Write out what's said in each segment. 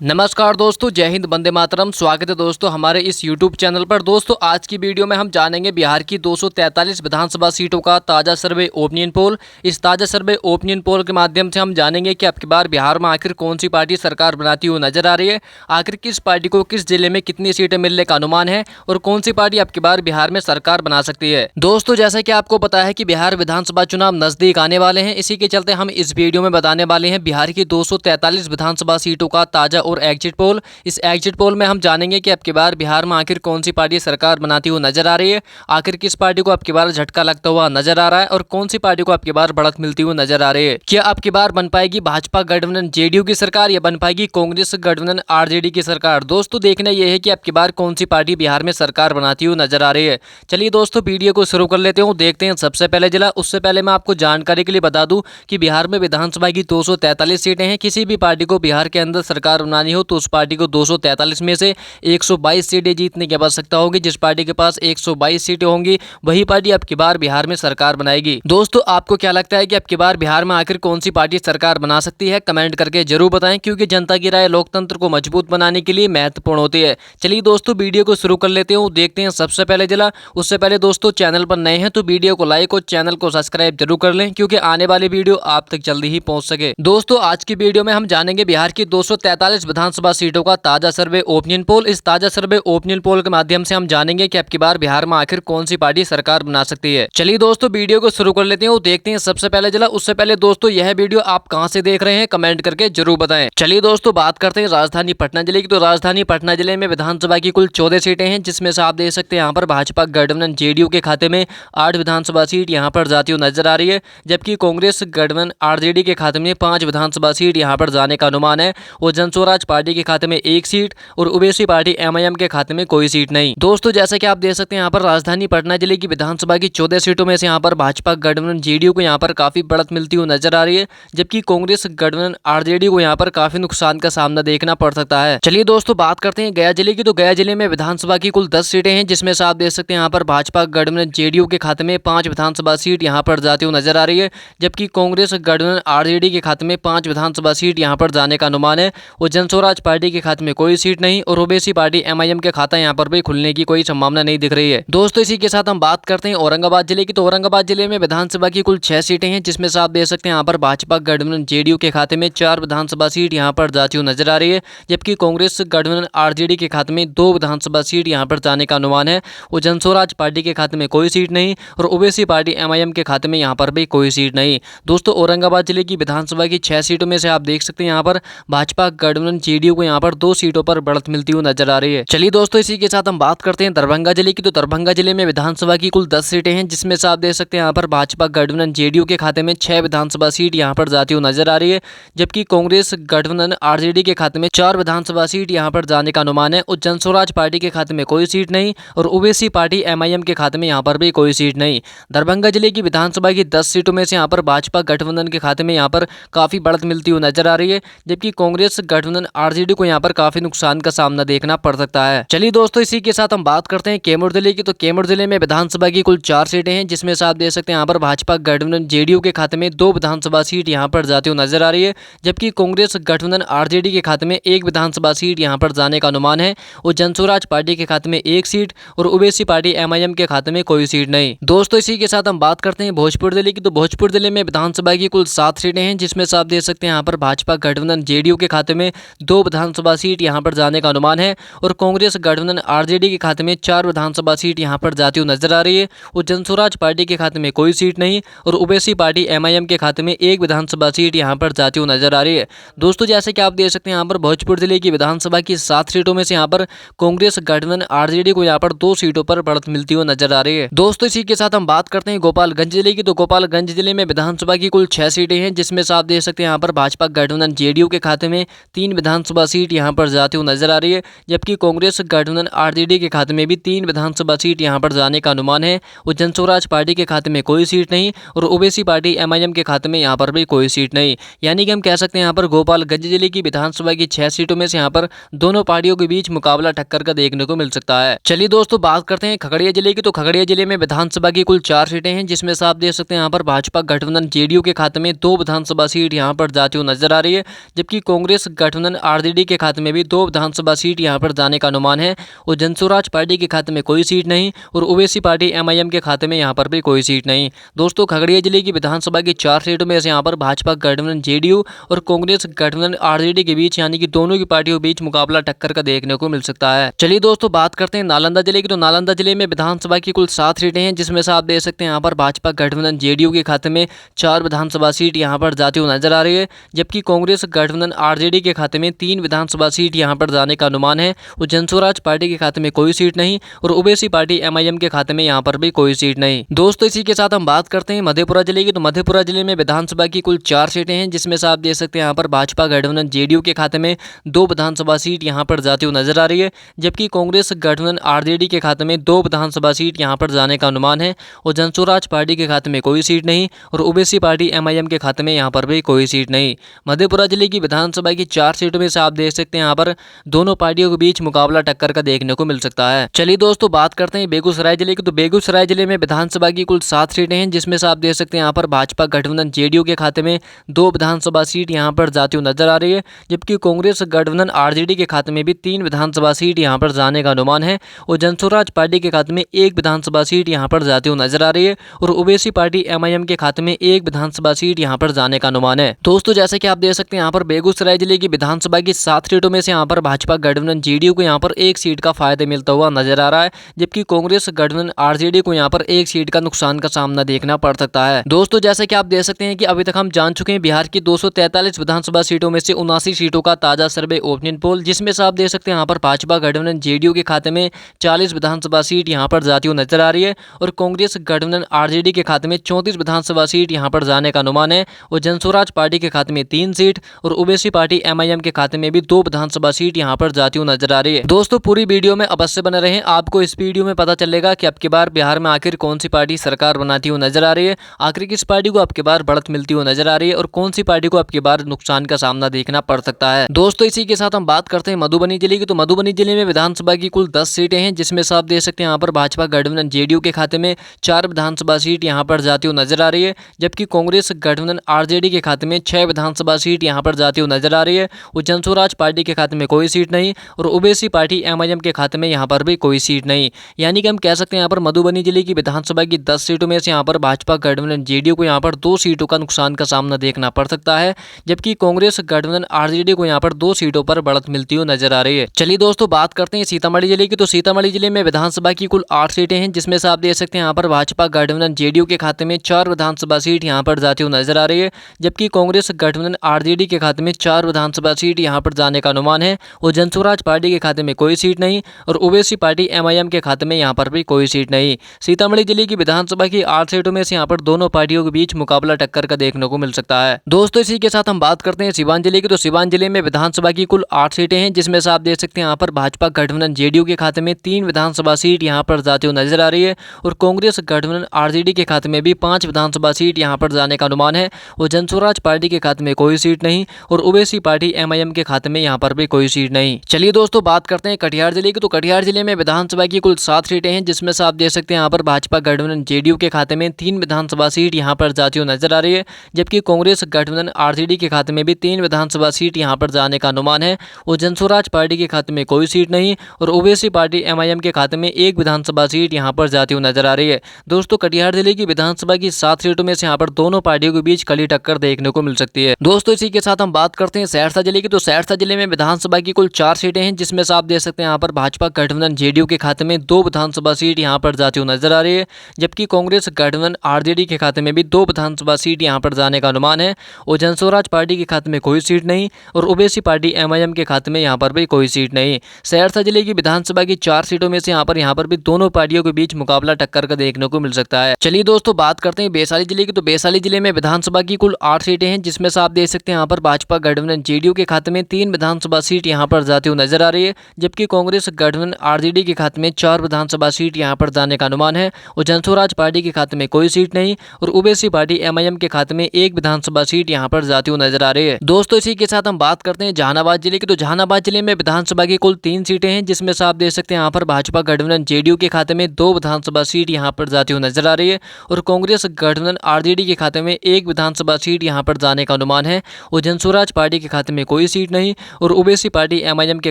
नमस्कार दोस्तों, जय हिंद, वंदे मातरम। स्वागत है दोस्तों हमारे इस YouTube चैनल पर। दोस्तों आज की वीडियो में हम जानेंगे बिहार की 243 विधानसभा सीटों का ताज़ा सर्वे ओपिनियन पोल। इस ताज़ा सर्वे ओपिनियन पोल के माध्यम से हम जानेंगे कि अब की बार बिहार में आखिर कौन सी पार्टी सरकार बनाती हुई नजर आ रही है, आखिर किस पार्टी को किस जिले में कितनी सीटें मिलने का अनुमान है और कौन सी पार्टी अब की बार बिहार में सरकार बना सकती है। दोस्तों जैसा कि आपको पता है कि बिहार विधानसभा चुनाव नजदीक आने वाले हैं, इसी के चलते हम इस वीडियो में बताने वाले हैं बिहार की 243 विधानसभा सीटों का ताज़ा और एग्जिट पोल। इस एग्जिट पोल में हम जानेंगे कि अब की बार बिहार में आखिर कौन सी पार्टी सरकार बनाती हुई नजर आ रही है, आखिर किस पार्टी को अब की बार झटका लगता हुआ नजर आ रहा है और कौन सी पार्टी को अब की बार बढ़त मिलती हुई नजर आ रही है। क्या अब की बार बन पाएगी भाजपा गठबंधन जेडीयू की सरकार या बन पाएगी कांग्रेस गठबंधन आरजेडी की सरकार। दोस्तों देखना यह है कि अब की बार कौन सी पार्टी बिहार में सरकार बनाती हुई नजर आ रही है। चलिए दोस्तों वीडियो को शुरू कर लेते हूँ, देखते हैं सबसे पहले जिला। उससे पहले मैं आपको जानकारी के लिए बता दूं कि बिहार में विधानसभा की 243 सीटें हैं। किसी भी पार्टी को बिहार के अंदर सरकार बनानी हो तो उस पार्टी को 243 में से 122 सीटें जीतने की आवश्यकता होगी। जिस पार्टी के पास 122 सीटें होंगी वही पार्टी अब की बार बिहार में सरकार बनाएगी। दोस्तों आपको क्या लगता है कि अब की बार बिहार में आखिर कौन सी पार्टी सरकार बना सकती है, कमेंट करके जरूर बताएं, क्योंकि जनता की राय लोकतंत्र को मजबूत बनाने के लिए महत्वपूर्ण होती है। चलिए दोस्तों वीडियो को शुरू कर लेते हैं, देखते हैं सबसे पहले जिला। उससे पहले दोस्तों चैनल पर नए हैं तो वीडियो को लाइक और चैनल को सब्सक्राइब जरूर कर लें, क्योंकि आने वाली वीडियो आप तक जल्दी ही पहुंच सके। दोस्तों आज की वीडियो में हम जानेंगे बिहार की 243 विधानसभा सीटों का ताजा सर्वे ओपिनियन पोल। इस ताजा सर्वे ओपिनियन पोल के माध्यम से हम जानेंगे कि अब की बार बिहार में आखिर कौन सी पार्टी सरकार बना सकती है। चलिए दोस्तों वीडियो को शुरू कर लेते हैं, देखते हैं सबसे पहले जिला। उससे पहले दोस्तों यह वीडियो आप कहां से देख रहे हैं कमेंट करके जरूर बताएं। चलिए दोस्तों बात करते हैं राजधानी पटना जिले की। तो राजधानी पटना जिले में विधानसभा की कुल 14 सीटें हैं, जिसमें से आप देख सकते हैं यहाँ पर भाजपा गठबंधन जेडीयू के खाते में 8 विधानसभा सीट यहाँ पर जाती हुई नजर आ रही है, जबकि कांग्रेस गठबंधन आरजेडी के खाते में 5 विधानसभा सीट यहाँ पर जाने का अनुमान है और जनस्वराज पार्टी के खाते में 1 सीट और ओवैसी पार्टी एमआईएम के खाते में कोई सीट नहीं। दोस्तों जैसा कि आप देख सकते हैं यहाँ पर राजधानी पटना जिले की विधानसभा की 14 सीटों में से यहाँ पर भाजपा गठबंधन जेडीयू को यहाँ पर काफी बढ़त मिलती हुई नजर आ रही है, जबकि कांग्रेस गठबंधन आरजेडी को यहाँ पर काफी नुकसान का सामना देखना पड़ सकता है। चलिए दोस्तों बात करते हैं गया जिले की। तो गया जिले में विधानसभा की कुल 10 सीटें हैं, जिसमें से आप देख सकते हैं यहाँ पर भाजपा गठबंधन जेडीयू के खाते में 5 विधानसभा सीट यहाँ पर जाती हुई नजर आ रही है, जबकि कांग्रेस गठबंधन आरजेडी के खाते में 5 विधानसभा सीट यहाँ पर जाने का अनुमान है और जनस्वराज पार्टी के खाते में कोई सीट नहीं और ओवैसी पार्टी एमआईएम के खाता यहाँ पर भी खुलने की कोई संभावना नहीं दिख रही है। दोस्तों इसी के साथ हम बात करते हैं औरंगाबाद जिले की। तो औरंगाबाद जिले में विधानसभा की कुल 6 सीटें हैं, जिसमें से आप देख सकते हैं यहाँ पर भाजपा गठबंधन जेडीयू के खाते में 4 विधानसभा सीट यहाँ पर जाती हुई नजर आ रही है, जबकि कांग्रेस गठबंधन आरजेडी के खाते में 2 विधानसभा सीट यहाँ पर जाने का अनुमान है और जनस्वराज पार्टी के खाते में कोई सीट नहीं और ओवैसी पार्टी एमआईएम के खाते में यहाँ पर भी कोई सीट नहीं। दोस्तों औरंगाबाद जिले की विधानसभा की 6 सीटों में से आप देख सकते हैं यहाँ पर भाजपा गठबंधन जेडीयू को यहाँ पर 2 सीटों पर बढ़त मिलती हुई नजर आ रही है। चलिए दोस्तों इसी के साथ हम बात करते हैं दरभंगा जिले की। तो दरभंगा जिले में विधानसभा की कुल 10 सीटें हैं, जिसमें से आप देख सकते हैं यहाँ पर भाजपा गठबंधन जेडीयू के खाते में 6 विधानसभा सीट यहाँ पर जाती हुई नजर आ रही है, जबकि कांग्रेस गठबंधन आरजेडी के खाते में 4 विधानसभा सीट यहाँ पर जाने का अनुमान है और जनस्वराज पार्टी के खाते में कोई सीट नहीं और ओवैसी पार्टी एमआईएम के खाते में यहाँ पर भी कोई सीट नहीं। दरभंगा जिले की विधानसभा की 10 सीटों में से यहाँ पर भाजपा गठबंधन के खाते में यहाँ पर काफी बढ़त मिलती हुई नजर आ रही है, जबकि कांग्रेस गठबंधन आरजेडी को यहाँ पर काफी नुकसान का सामना देखना पड़ सकता है। चलिए दोस्तों इसी के साथ हम बात करते हैं कैमूर जिले की। तो कैमूर जिले में विधानसभा की कुल 4 सीटें हैं, जिसमें से आप देख सकते हैं यहाँ पर भाजपा गठबंधन जेडीयू के खाते में 2 विधानसभा सीट यहाँ पर जाती हुई नजर आ रही है, जबकि कांग्रेस गठबंधन आरजेडी के खाते में 1 विधानसभा सीट यहाँ पर जाने का अनुमान है और जनस्वराज पार्टी के खाते में 1 सीट और ओवैसी पार्टी एमआईएम के खाते में कोई सीट नहीं। दोस्तों इसी के साथ हम बात करते हैं भोजपुर जिले की। तो भोजपुर जिले में विधानसभा की कुल 7 सीटें हैं, जिसमें से आप देख सकते हैं यहाँ पर भाजपा गठबंधन जेडीयू के खाते में 2 विधानसभा सीट यहाँ पर जाने का अनुमान है और कांग्रेस गठबंधन आरजेडी के खाते में 4 विधानसभा सीट यहाँ पर जाती हुई नजर आ रही है और जनस्वराज पार्टी के खाते में कोई सीट नहीं और ओवैसी पार्टी एमआईएम के खाते में 1 विधानसभा सीट यहाँ पर जाती हुई नजर आ रही है। दोस्तों जैसे कि आप देख सकते हैं यहाँ पर भोजपुर जिले की विधानसभा की 7 सीटों में से यहाँ पर कांग्रेस गठबंधन आरजेडी को यहाँ पर 2 सीटों पर बढ़त मिलती हुई नजर आ रही है। दोस्तों इसी के साथ हम बात करते हैं गोपालगंज जिले की। तो गोपालगंज जिले में विधानसभा की कुल 6 सीटें हैं, जिसमें से आप देख सकते हैं यहाँ पर भाजपा गठबंधन जेडीयू के खाते में 3 विधानसभा सीट यहाँ पर जाती हुई नजर आ रही है, जबकि कांग्रेस गठबंधन आरजेडी के खाते में भी 3 विधानसभा सीट यहाँ पर जाने का अनुमान है और जनस्वराज पार्टी के खाते में कोई सीट नहीं और ओवैसी पार्टी एमआईएम के खाते में यहाँ पर भी कोई सीट नहीं। यानी कि हम कह सकते हैं यहाँ पर गोपालगंज जिले की विधानसभा की 6 सीटों में से यहाँ पर दोनों पार्टियों के बीच मुकाबला टक्कर का देखने को मिल सकता है। चलिए दोस्तों बात करते हैं खगड़िया जिले की। तो खगड़िया जिले में विधानसभा की कुल 4 सीटें हैं, जिसमें से आप देख सकते हैं यहाँ पर भाजपा गठबंधन जेडीयू के खाते में 2 विधानसभा सीट यहाँ पर जाती हुई नजर आ रही है, जबकि कांग्रेस गठबंधन गठबंधन आरजेडी के खाते में भी 2 विधानसभा सीट यहां पर जाने का अनुमान है और जनस्वराज पार्टी के खाते में कोई सीट नहीं और ओवैसी पार्टी एमआईएम के खाते में यहां पर भी कोई सीट नहीं। दोस्तों, खगड़िया जिले की विधानसभा की 4 सीटों में से यहां पर भाजपा गठबंधन जेडीयू और कांग्रेस गठबंधन आरजेडी के बीच यानी कि दोनों की पार्टियों के बीच मुकाबला टक्कर का देखने को मिल सकता है। चलिए दोस्तों, बात करते हैं नालंदा जिले की। तो नालंदा जिले में विधानसभा की कुल 7 सीटें हैं, जिसमें से आप देख सकते हैं यहाँ पर भाजपा गठबंधन जेडीयू के खाते में 4 विधानसभा सीट यहाँ पर जाती हुई नजर आ रही है, जबकि कांग्रेस गठबंधन आरजेडी के खाते में 3 विधानसभा सीट यहाँ पर जाने का अनुमान है और जनस्वराज पार्टी के खाते में कोई सीट नहीं और ओवैसी पार्टी एमआईएम के खाते में यहाँ पर भी कोई सीट नहीं। दोस्तों, इसी के साथ हम बात करते हैं मधेपुरा जिले की। तो मधेपुरा जिले में विधानसभा की कुल 4 सीटें हैं, जिसमें से आप देख सकते हैं यहाँ पर भाजपा गठबंधन जेडीयू के खाते में 2 विधानसभा सीट यहाँ पर जाती हुई नजर आ रही है, जबकि कांग्रेस गठबंधन आरजेडी के खाते में 2 विधानसभा सीट यहाँ पर जाने का अनुमान है और जनस्वराज पार्टी के खाते में कोई सीट नहीं और ओवैसी पार्टी एमआईएम के खाते में यहाँ पर भी कोई सीट नहीं। मधेपुरा जिले की विधानसभा की 4 सीटों में से आप देख सकते हैं यहाँ पर दोनों पार्टियों के बीच मुकाबला टक्कर का देखने को मिल सकता है। चलिए दोस्तों, बात करते हैं बेगूसराय जिले की। तो बेगूसराय जिले में विधानसभा की कुल 7 सीटें हैं, जिसमें से आप देख सकते हैं यहाँ पर भाजपा गठबंधन जेडीयू के खाते में 2 विधानसभा सीट यहाँ पर जाती हुई नजर आ रही है, जबकि कांग्रेस गठबंधन आरजेडी के खाते में भी 3 विधानसभा सीट यहाँ पर जाने का अनुमान है और जनस्वराज पार्टी के खाते में 1 विधानसभा सीट यहाँ पर जाती हुई नजर आ रही है और ओवैसी पार्टी एमआईएम के खाते में 1 विधानसभा सीट यहाँ पर जाने का अनुमान है। दोस्तों, जैसे कि आप देख सकते हैं यहाँ पर बेगूसराय जिले की विधानसभा की 7 सीटों में से यहाँ पर भाजपा गठबंधन जेडीयू को यहाँ पर 1 सीट का फायदा मिलता हुआ नजर आ रहा है, जबकि कांग्रेस गठबंधन आरजेडी को यहाँ पर 1 सीट का नुकसान का सामना देखना पड़ सकता है। दोस्तों, जैसे कि आप देख सकते हैं कि अभी तक हम जान चुके हैं बिहार की 243 विधानसभा सीटों में से 79 सीटों का ताजा सर्वे ओपिनियन पोल, जिसमें से आप देख सकते हैं यहाँ पर भाजपा गठबंधन जेडीयू के खाते में 40 विधानसभा सीट यहाँ पर जाती हुई नजर आ रही है और कांग्रेस गठबंधन आरजेडी के खाते में 34 विधानसभा सीट यहाँ पर जाने का अनुमान है और जनस्वराज पार्टी के खाते में 3 सीट और ओवैसी पार्टी एमआईएम के खाते में भी 2 विधानसभा सीट यहाँ पर जाती हुई नजर आ रही है। दोस्तों, पूरी वीडियो में अवश्य बने रहें, आपको इस वीडियो में पता चलेगा कि अब की बार बिहार में आखिर कौन सी पार्टी सरकार बनाती हुई नजर आ रही है, आखिर किस पार्टी को अब की बार बढ़त मिलती हुई नजर आ रही है और कौन सी पार्टी को अब की बार नुकसान का सामना देखना पड़ सकता है। दोस्तों, इसी के साथ हम बात करते हैं मधुबनी जिले की। तो मधुबनी जिले में विधानसभा की कुल 10 सीटें हैं, जिसमें से आप देख सकते हैं यहाँ पर भाजपा गठबंधन जेडीयू के खाते में 4 विधानसभा सीट यहाँ पर जाती हुई नजर आ रही है, जबकि कांग्रेस गठबंधन आरजेडी के खाते में 6 विधानसभा सीट यहाँ पर जाती हुई नजर आ रही है और जनस्वराज पार्टी के खाते में कोई सीट नहीं और ओवैसी पार्टी एमआईएम के खाते में यहाँ पर भी कोई सीट नहीं। यानी कि हम कह सकते हैं यहाँ पर मधुबनी जिले की विधानसभा की 10 सीटों में से यहाँ पर भाजपा गठबंधन जेडीयू को यहाँ पर 2 सीटों का नुकसान का सामना देखना पड़ सकता है, जबकि कांग्रेस गठबंधन आरजेडी को यहाँ पर 2 सीटों पर बढ़त मिलती हुई नजर आ रही है। चलिए दोस्तों, बात करते हैं सीतामढ़ी जिले की। तो सीतामढ़ी जिले में विधानसभा की कुल 8 सीटें हैं, जिसमें से आप देख सकते हैं यहाँ पर भाजपा गठबंधन जेडीयू के खाते में 4 विधानसभा सीट यहाँ पर जाती हुई नजर आ रही है, जबकि कांग्रेस गठबंधन आरजेडी के खाते में 4 विधानसभा सीट यहाँ पर जाने का अनुमान है और जनस्वराज पार्टी के खाते में कोई सीट नहीं और ओवैसी पार्टी एमआईएम के खाते में यहाँ पर भी कोई सीट नहीं। सीतामढ़ी जिले की विधानसभा की 8 सीटों में से यहाँ पर दोनों पार्टियों के बीच मुकाबला टक्कर का देखने को मिल सकता है। दोस्तों, इसी के साथ हम बात करते हैं सीवान जिले की। तो सीवान जिले में विधानसभा की कुल 8 सीटें हैं, जिसमें से आप देख सकते हैं यहाँ पर भाजपा गठबंधन जेडीयू के खाते में 3 विधानसभा सीट यहाँ पर जाती हुई नजर आ रही है और कांग्रेस गठबंधन आरजेडी के खाते में भी 5 विधानसभा सीट यहाँ पर जाने का अनुमान है और जनस्वराज पार्टी के खाते में कोई सीट नहीं और ओवैसी पार्टी एमआईएम के खाते में यहाँ पर भी कोई सीट नहीं। चलिए दोस्तों, बात करते हैं कटिहार जिले की। तो कटिहार जिले में विधानसभा की कुल 7 सीटें हैं, जिसमें से आप देख सकते हैं यहाँ पर भाजपा गठबंधन जेडीयू के खाते में 3 विधानसभा सीट यहाँ पर जाती हुई नजर आ रही है, जबकि कांग्रेस गठबंधन आरजेडी के खाते में भी 3 विधानसभा सीट यहाँ पर जाने का अनुमान है और जनस्वराज पार्टी के खाते में कोई सीट नहीं और ओवैसी पार्टी एमआईएम के खाते में 1 विधानसभा सीट यहाँ पर जाती हुई नजर आ रही है। दोस्तों, कटिहार जिले की विधानसभा की 7 सीटों में से यहाँ पर दोनों पार्टियों के बीच कड़ी टक्कर देखने को मिल सकती है। दोस्तों, इसी के साथ हम बात करते हैं सहरसा जिले की। तो सहरसा जिले में विधानसभा की कुल 4 सीटें हैं, जिसमें से आप देख सकते हैं यहाँ पर भाजपा गठबंधन जेडीयू के खाते में 2 विधानसभा सीट यहाँ पर जाती हुई नजर आ रही है, जबकि कांग्रेस गठबंधन आरजेडी के खाते में भी 2 विधानसभा सीट यहाँ पर जाने का अनुमान है और जनस्वराज पार्टी के खाते में कोई सीट नहीं और ओवैसी पार्टी एमआईएम के खाते में यहाँ पर भी कोई सीट नहीं। सहरसा जिले की विधानसभा की 4 सीटों में से यहाँ पर भी दोनों पार्टियों के बीच मुकाबला टक्कर का देखने को मिल सकता है। चलिए दोस्तों, बात करते हैं वैशाली जिले की। तो वैशाली जिले में विधानसभा की कुल 8 सीटें हैं, जिसमें से आप देख सकते हैं यहाँ पर भाजपा गठबंधन जेडीयू के खाते में 3 विधानसभा सीट यहाँ पर जाती हुई नजर आ रही है, जबकि कांग्रेस गठबंधन आरजेडी के खाते में 4 विधानसभा सीट यहाँ पर जाने का अनुमान है और जनस्वराज पार्टी के खाते में कोई सीट नहीं और ओवैसी पार्टी एमआईएम के खाते में 1 विधानसभा सीट यहाँ पर जाती हुई नजर आ रही है। दोस्तों, इसी के साथ हम बात करते हैं जहानाबाद जिले की। तो जहानाबाद जिले में विधानसभा की कुल 3 सीटें हैं, जिसमें से आप देख सकते हैं यहाँ पर भाजपा गठबंधन जेडीयू के खाते में 2 विधानसभा सीट यहाँ पर जाती हुई नजर आ रही है और कांग्रेस गठबंधन आरजेडी के खाते में 1 विधानसभा सीट यहाँ पर जाने का अनुमान है और जनस्वराज पार्टी के खाते में कोई कोई सीट नहीं और ओबीसी पार्टी एमआईएम के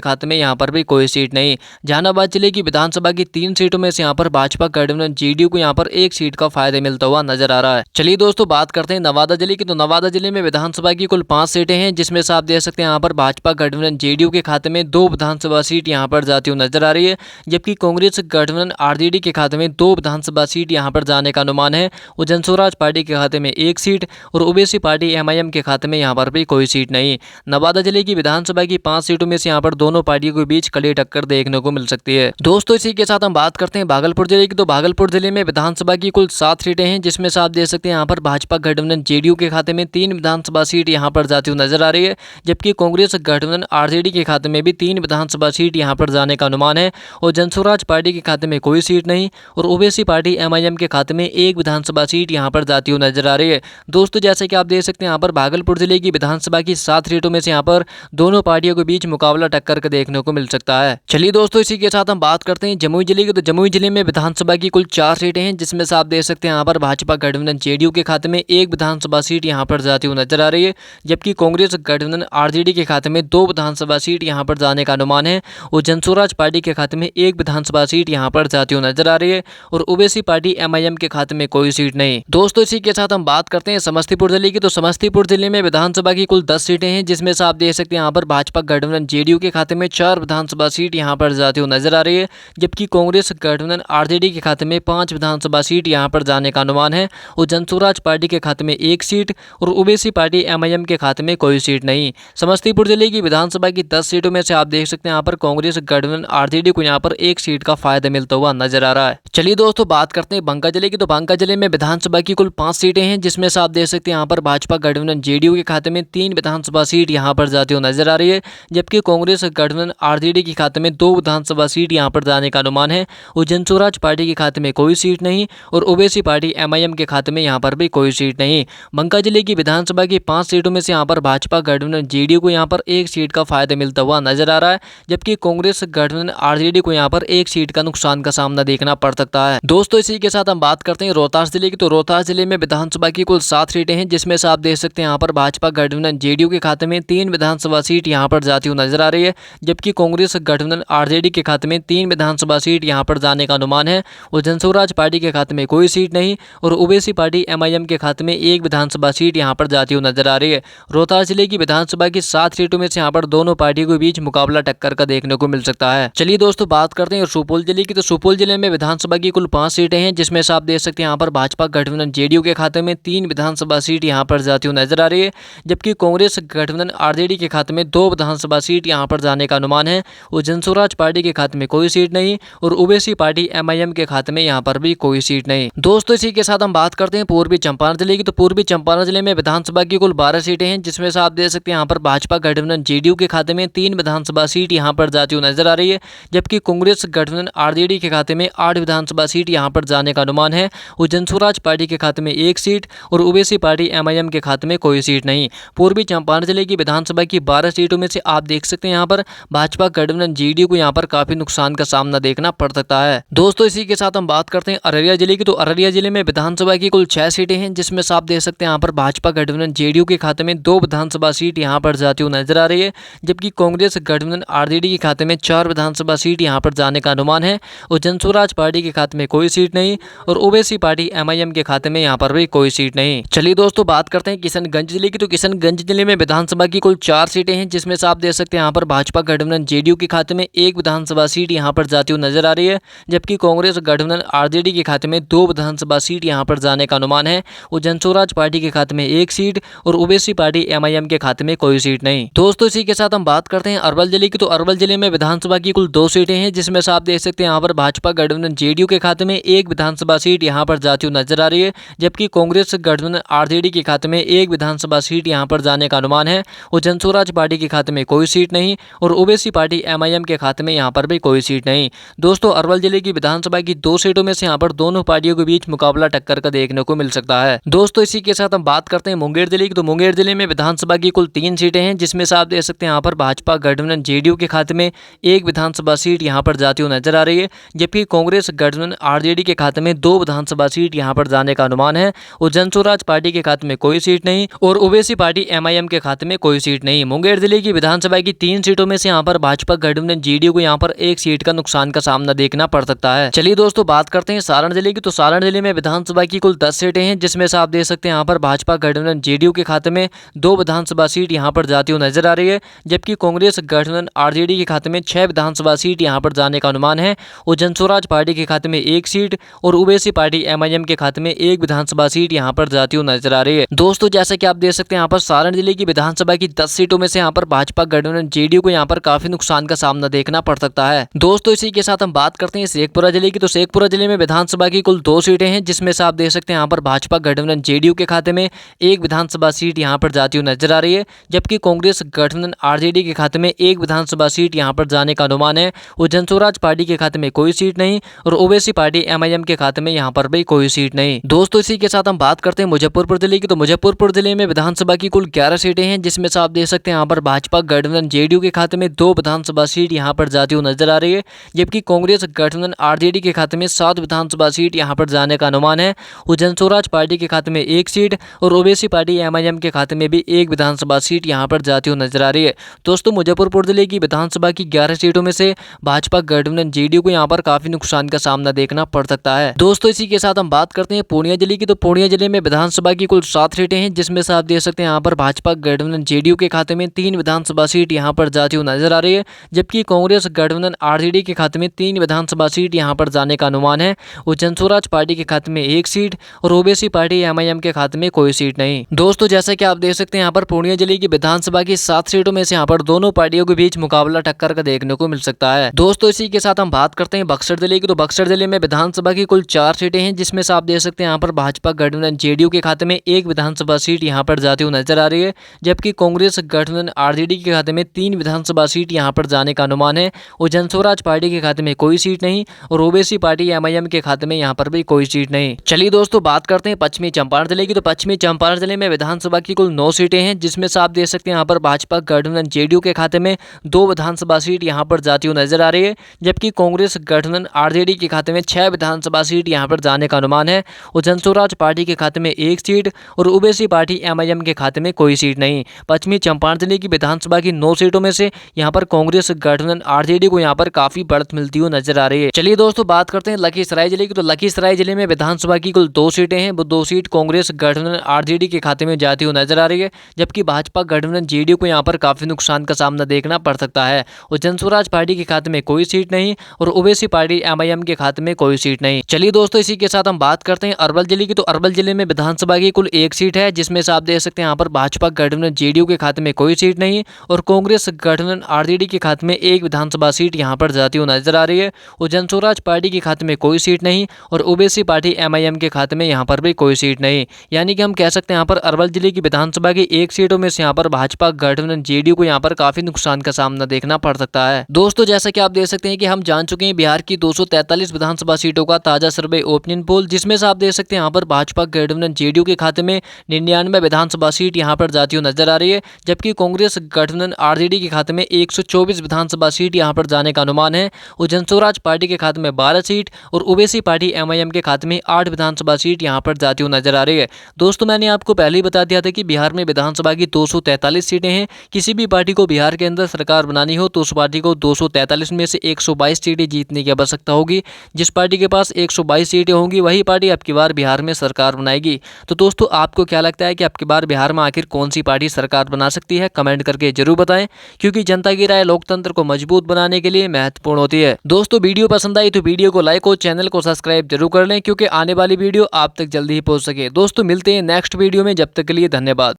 खाते में यहाँ पर भी कोई सीट नहीं। जहानाबाद जिले की विधानसभा की 3 सीटों में से यहाँ पर भाजपा गठबंधन जेडीयू को यहाँ पर 1 सीट का फायदा मिलता हुआ नजर आ रहा है। चलिए दोस्तों बात करते हैं नवादा जिले की। तो नवादा जिले में विधानसभा की कुल 5 सीटें हैं, जिसमें से आप देख सकते हैं यहाँ पर भाजपा गठबंधन जेडीयू के खाते में 2 विधानसभा सीट यहाँ पर जाती हुई नजर आ रही है, जबकि कांग्रेस गठबंधन आरजेडी के खाते में 2 विधानसभा सीट यहाँ पर जाने का अनुमान है और जनस्वराज पार्टी के खाते में 1 सीट और ओबीसी पार्टी एमआईएम के खाते में यहाँ पर भी कोई सीट नहीं। नवादा जिले की विधानसभा की 5 सीटों में से यहाँ पर दोनों पार्टियों के बीच कड़ी टक्कर देखने को मिल सकती है। दोस्तों इसी के साथ हम बात करते हैं भागलपुर जिले की। तो भागलपुर जिले में विधानसभा की कुल 7 सीटें हैं, जिसमें से आप देख सकते हैं यहाँ पर भाजपा गठबंधन जेडीयू के खाते में 3 विधानसभा सीट यहाँ पर जाती हुई नजर आ रही है, जबकि कांग्रेस गठबंधन आरजेडी के खाते में भी 3 विधानसभा सीट यहाँ पर जाने का अनुमान है और जनस्वराज पार्टी के खाते में कोई सीट नहीं और ओबीसी पार्टी एमआईएम के खाते में 1 विधानसभा सीट यहाँ पर जाती हुई नजर आ रही है। दोस्तों जैसे कि आप देख सकते हैं यहाँ पर भागलपुर जिले की विधानसभा की 7 सीटों में से यहाँ पर दोनों पार्टियों के बीच मुकाबला टक्कर का देखने को मिल सकता है। चलिए दोस्तों इसी के साथ हम बात करते हैं जमुई जिले की। तो जमुई जिले में विधानसभा की कुल 4 सीटें हैं, जिसमें से आप देख सकते हैं यहाँ पर भाजपा गठबंधन जेडीयू के खाते में 1 विधानसभा सीट यहाँ पर जाती हुई नजर आ रही है, जबकि कांग्रेस गठबंधन आरजेडी के खाते में 2 विधानसभा सीट यहाँ पर जाने का अनुमान है और जनस्वराज पार्टी के खाते में 1 विधानसभा सीट यहाँ पर जाती हुई नजर आ रही है और ओबीसी पार्टी एमआईएम के खाते में कोई सीट नहीं। दोस्तों इसी के साथ हम बात करते हैं समस्तीपुर जिले की। तो समस्तीपुर जिले में विधानसभा की कुल 10 सीटें हैं, जिसमें से आप देख सकते हैं यहाँ पर भाजपा गठबंधन जेडीयू के खाते में 4 विधानसभा सीट यहाँ पर जाती हुई नजर आ रही है, जबकि कांग्रेस गठबंधन आरजेडी के खाते में 5 विधानसभा सीट यहाँ पर जाने का अनुमान है और जनस्वराज पार्टी के खाते में 1 सीट और ओबीसी पार्टी एमआईएम के खाते में कोई सीट नहीं। समस्तीपुर जिले की विधानसभा की 10 सीटों में से आप देख सकते हैं यहाँ पर कांग्रेस गठबंधन आरजेडी को यहाँ पर 1 सीट का फायदा मिलता हुआ नजर आ रहा है। चलिए दोस्तों बात करते हैं बांका जिले की। तो बांका जिले में विधानसभा की कुल 5 सीटें हैं, जिसमें से आप देख सकते हैं यहाँ पर भाजपा गठबंधन जेडीयू के खाते में 3 विधानसभा सीट यहाँ पर जाती हुई नजर आ रही है, जबकि कांग्रेस गठबंधन आरजेडी के खाते में 2 विधानसभा सीट यहाँ पर जाने का अनुमान है और जनस्वराज पार्टी के खाते में कोई सीट नहीं और ओबीसी पार्टी एमआईएम के खाते में यहाँ पर भी कोई सीट नहीं। बांका जिले की विधानसभा की 5 सीटों में से यहाँ पर भाजपा गठबंधन जेडीयू को यहाँ पर 1 सीट का फायदा मिलता हुआ नजर आ रहा है, जबकि कांग्रेस गठबंधन आरजेडी को यहाँ पर 1 सीट का नुकसान का सामना देखना पड़ सकता है। दोस्तों इसी के साथ हम बात करते हैं रोहतास जिले की। तो रोहतास जिले में विधानसभा की कुल 7 सीटें हैं, जिसमें से आप देख सकते हैं यहाँ पर भाजपा गठबंधन जेडीयू के खाते में 3 विधानसभा सीट यहाँ पर जाती हुई नजर आ रही है, जबकि कांग्रेस गठबंधन आरजेडी के खाते में 3 विधानसभा सीट यहाँ पर जाने का अनुमान है और जनस्वराज पार्टी के खाते में कोई सीट नहीं और ओबीसी पार्टी एमआईएम के खाते में 1 विधानसभा सीट यहाँ पर जाती हुई नजर आ रही है। रोहतास जिले की विधानसभा की 7 सीटों में से यहाँ पर दोनों पार्टियों के बीच मुकाबला टक्कर का देखने को मिल सकता है। चलिए दोस्तों बात करते हैं सुपौल जिले की। तो सुपौल जिले में विधानसभा की कुल 5 सीटें हैं, जिसमें से आप देख सकते हैं यहाँ पर भाजपा गठबंधन जेडीयू के खाते में 3 विधानसभा सीट यहाँ पर जाती हुई नजर आ रही है, जबकि कांग्रेस गठबंधन आरजेडी के खाते में 2 विधानसभा सीट यहाँ पर जाने का अनुमान है और जनस्वराज पार्टी के खाते में कोई सीट नहीं और ओबीसी पार्टी एमआईएम के खाते में यहाँ पर भी कोई सीट नहीं। दोस्तों इसी के साथ हम बात करते हैं पूर्वी चंपारण जिले की। तो पूर्वी चंपारण जिले में विधानसभा की कुल 12 सीटें हैं, जिसमें से आप देख सकते हैं यहाँ पर भाजपा गठबंधन जेडीयू के खाते में 3 विधानसभा सीट यहाँ पर जाती हुई नजर आ रही है, जबकि कांग्रेस गठबंधन आरजेडी के खाते में 8 विधानसभा सीट यहाँ पर जाने का अनुमान है और जनस्वराज पार्टी के खाते में 1 सीट और ओबीसी पार्टी एमआईएम के खाते में कोई सीट नहीं। पूर्वी चंपारण जिले की विधानसभा की 12 सीटों में से आप देख सकते हैं यहाँ पर भाजपा गठबंधन जेडीयू को यहाँ पर काफी नुकसान का सामना देखना पड़ सकता है। दोस्तों इसी के साथ हम बात करते हैं अररिया जिले की। तो अररिया जिले में विधानसभा की कुल 6 सीटें हैं, जिसमें से आप देख सकते हैं यहाँ पर भाजपा गठबंधन जेडीयू के खाते में 2 विधानसभा सीट यहाँ पर जाती हुई नजर आ रही है, जबकि कांग्रेस गठबंधन आरजेडी के खाते में 4 विधानसभा सीट यहाँ पर जाने का अनुमान है और जनस्वराज पार्टी के खाते में कोई सीट नहीं और ओबीसी पार्टी एमआईएम के खाते में यहाँ पर भी कोई सीट नहीं। चलिए दोस्तों बात करते हैं किशनगंज जिले की। तो किशनगंज जिले में विधानसभा की कुल 4 सीटें हैं, जिसमें से आप देख सकते हैं यहाँ पर भाजपा गठबंधन जेडीयू के खाते में 1 विधानसभा सीट यहाँ पर जाती हुई नजर आ रही है, जबकि कांग्रेस गठबंधन आरजेडी के खाते में 2 विधानसभा सीट यहाँ पर जाने का अनुमान है और जनस्वराज पार्टी के खाते में 1 सीट और ओबीसी पार्टी एमआईएम के खाते में कोई सीट नहीं। दोस्तों इसी के साथ हम बात करते हैं अरवल जिले की। तो अरवल जिले में विधानसभा की कुल 2 सीटें हैं, जिसमें से आप देख सकते हैं यहाँ पर भाजपा गठबंधन जेडीयू के खाते में 1 विधानसभा सीट यहाँ पर जाती हुई नजर आ रही है, जबकि कांग्रेस गठबंधन आरजेडी के खाते में 1 विधानसभा सीट यहाँ पर जाने का अनुमान है और जनस्वराज पार्टी के खाते में कोई सीट नहीं और ओबीसी पार्टी एमआईएम के खाते में यहाँ पर भी कोई सीट नहीं। दोस्तों अरवल जिले की विधानसभा की 2 सीटों में से यहाँ पर दोनों पार्टियों के बीच मुकाबला टक्कर का देखने को मिल सकता है। दोस्तों इसी के साथ हम बात करते हैं मुंगेर जिले की। तो मुंगेर जिले में विधानसभा की कुल 3 सीटें हैं, जिसमें से आप देख सकते हैं यहाँ पर भाजपा गठबंधन जेडीयू के खाते में 1 विधानसभा सीट यहाँ पर जाती हुई नजर आ रही है, जबकि कांग्रेस गठबंधन आरजेडी के खाते में 2 विधानसभा सीट यहाँ पर जाने का अनुमान है और जनस्वराज पार्टी के खाते में कोई सीट नहीं और ओबीसी पार्टी एमआईएम के खाते में कोई सीट सीट नहीं। मुंगेर जिले की विधानसभा की 3 सीटों में से यहाँ पर भाजपा गठबंधन जेडीयू को यहाँ पर 1 सीट का नुकसान का सामना देखना पड़ सकता है। चलिए दोस्तों बात करते हैं सारण जिले की। तो सारण जिले में विधानसभा की कुल 10 सीटें हैं, जिसमें से आप देख सकते हैं यहाँ पर भाजपा गठबंधन जेडीयू के खाते में 2 विधानसभा सीट यहाँ पर जाती हुई नजर आ रही है, जबकि कांग्रेस गठबंधन आरजेडी के खाते में 6 विधानसभा सीट यहाँ पर जाने का अनुमान है और जनस्वराज पार्टी के खाते में 1 सीट और ओवैसी पार्टी एमआईएम के खाते में 1 विधानसभा सीट यहाँ पर जाती हुई नजर आ रही है। दोस्तों जैसा कि आप देख सकते हैं यहाँ पर सारण जिले की विधानसभा की 10 सीटों में से यहाँ पर भाजपा गठबंधन जेडीयू को यहाँ पर काफी नुकसान का सामना देखना पड़ सकता है। दोस्तों इसी के साथ हम बात करते हैं शेखपुरा जिले की। तो शेखपुरा जिले में विधानसभा की कुल 2 सीटें हैं, जिसमें से आप देख सकते हैं यहाँ पर भाजपा गठबंधन जेडीयू के खाते में 1 विधानसभा सीट यहाँ पर जाती हुई नजर आ रही है, जबकि कांग्रेस गठबंधन आरजेडी के खाते में 1 विधानसभा सीट यहाँ पर जाने का अनुमान है और जनस्वराज पार्टी के खाते में कोई सीट नहीं और ओवैसी पार्टी एमआईएम के खाते में यहाँ पर भी कोई सीट नहीं। दोस्तों इसी के साथ हम बात करते हैं मुजफ्फरपुर जिले की। तो मुजफ्फरपुर जिले में विधानसभा की कुल 11 सीटें हैं, जिसमें से आप देख सकते हैं यहाँ पर भाजपा गठबंधन जेडीयू के खाते में 2 विधानसभा सीट यहाँ पर जाती हुई नजर आ रही है, जबकि कांग्रेस गठबंधन आरजेडी के खाते में 7 विधानसभा सीट यहाँ पर जाने का अनुमान है और जनस्वराज पार्टी के खाते में 1 सीट और ओवैसी पार्टी एमआईएम के खाते में भी 1 विधानसभा सीट यहाँ पर जाती हुई नजर आ रही है। दोस्तों मुजफ्फरपुर जिले की विधानसभा की 11 सीटों में से भाजपा गठबंधन जेडीयू को यहाँ पर काफी नुकसान का सामना देखना पड़ सकता है। दोस्तों इसी के साथ हम बात करते हैं पूर्णिया जिले की। तो पूर्णिया जिले में विधानसभा की कुल 7 सीटें हैं, जिसमें से आप देख सकते हैं यहाँ पर भाजपा गठबंधन जेडीयू के खाते में 3 विधानसभा सीट यहाँ पर जाती हुई नजर आ रही है, जबकि कांग्रेस गठबंधन आरजेडी के खाते में 3 विधानसभा सीट यहाँ पर जाने का अनुमान है और जनस्वराज पार्टी के खाते में 1 सीट और ओवैसी पार्टी एमआईएम के खाते में कोई सीट नहीं। दोस्तों जैसा कि आप देख सकते हैं यहाँ पर पूर्णिया जिले की विधानसभा की 7 सीटों में से यहाँ पर दोनों पार्टियों के बीच मुकाबला टक्कर का देखने को मिल सकता है। दोस्तों इसी के साथ हम बात करते हैं बक्सर जिले की। तो बक्सर जिले में विधानसभा की कुल 4 सीटें हैं, जिसमें से आप देख सकते हैं यहाँ पर भाजपा गठबंधन जेडीयू के खाते में 1 विधानसभा सीट यहाँ पर जाती हुई नजर आ रही है, जबकि कांग्रेस गठबंधन आरजेडी के खाते में 3 विधानसभा सीट यहाँ पर जाने का अनुमान है और जनस्वराज पार्टी के खाते में कोई सीट नहीं और ओवैसी पार्टी एमआईएम के खाते में यहाँ पर भी कोई सीट नहीं। चलिए दोस्तों बात करते हैं पश्चिमी चंपारण जिले की। तो पश्चिमी चंपारण जिले में विधानसभा की कुल 9 सीटें हैं, जिसमें से आप देख सकते हैं यहाँ पर भाजपा गठबंधन जेडीयू के खाते में 2 विधानसभा सीट यहाँ पर जाती हुई नजर आ रही है, जबकि कांग्रेस गठबंधन आरजेडी के खाते में 6 विधानसभा सीट यहाँ पर जाने का अनुमान है और जनस्वराज पार्टी के खाते में 1 सीट और ओवैसी पार्टी एमआईएम के खाते में कोई सीट नहीं। पश्चिमी चंपारण जिले की विधानसभा की 9 सीटों में से यहाँ पर कांग्रेस गठबंधन आरजेडी को यहाँ पर काफी बढ़त मिलती हुई नजर आ रही है। चलिए दोस्तों बात करते हैं लखीसराय जिले की। तो लखीसराय जिले में विधानसभा की कुल 2 सीटें हैं, वो 2 सीट कांग्रेस गठबंधन आरजेडी के खाते में जाती हुई नजर आ रही है, जबकि भाजपा गठबंधन जेडीयू को यहाँ पर काफी नुकसान का सामना देखना पड़ सकता है और जनस्वराज पार्टी के खाते में कोई सीट नहीं और ओवैसी पार्टी एमआईएम के खाते में कोई सीट नहीं। चलिए दोस्तों इसी के साथ हम बात करते हैं अरवल जिले की। तो अरवल जिले में विधानसभा की कुल 1 सीट है, जिसमें से आप देख सकते हैं यहाँ पर भाजपा गठबंधन जेडीयू के खाते में कोई सीट नहीं और कांग्रेस गठबंधन आरजेडी के खाते में 1 विधानसभा सीट यहाँ पर जाती हुई नजर आ रही है और जनस्वराज पार्टी के खाते में कोई सीट नहीं और ओवैसी पार्टी एमआईएम के खाते में यहाँ पर भी कोई सीट नहीं। यानी कि हम कह सकते हैं यहाँ पर अरवल जिले की विधानसभा की 1 सीटों में से यहाँ पर भाजपा गठबंधन जेडीयू को यहाँ पर काफी नुकसान का सामना देखना पड़ सकता है। दोस्तों जैसा कि आप देख सकते हैं कि हम जान चुके हैं बिहार की 243 विधानसभा सीटों का ताजा सर्वे ओपिनियन पोल, जिसमें से आप देख सकते हैं यहाँ पर भाजपा गठबंधन जेडीयू के खाते में 99 विधानसभा सीट यहाँ पर जाती हुई नजर आ रही है, जबकि कांग्रेस गठबंधन आरजेडी के खाते में 124 विधानसभा सीट यहाँ पर जाने का अनुमान है और जनस्वराज पार्टी के खाते में 12 सीट और ओवैसी पार्टी एमआईएम के खाते में 8 विधानसभा सीट यहाँ पर जाती हुई नजर आ रही है। दोस्तों मैंने आपको पहले ही बता दिया था कि बिहार में विधानसभा की 243 सीटें हैं। किसी भी पार्टी को बिहार के अंदर सरकार बनानी हो तो उस पार्टी को 243 में से 122 सीटें जीतने की आवश्यकता होगी। जिस पार्टी के पास 122 सीटें होंगी वही पार्टी अब की बार बिहार में सरकार बनाएगी। तो दोस्तों आपको क्या लगता है कि अब की बार बिहार में आखिर कौन सी पार्टी सरकार बना सकती है? कमेंट करके जरूर बताएं, क्योंकि जनता की राय लोकतंत्र को मजबूत बनाने के लिए महत्वपूर्ण होती है। दोस्तों वीडियो पसंद आई तो वीडियो को लाइक और चैनल को सब्सक्राइब जरूर कर लें, क्योंकि आने वाली वीडियो आप तक जल्दी ही पहुंच सके। दोस्तों मिलते हैं नेक्स्ट वीडियो में, जब तक के लिए धन्यवाद।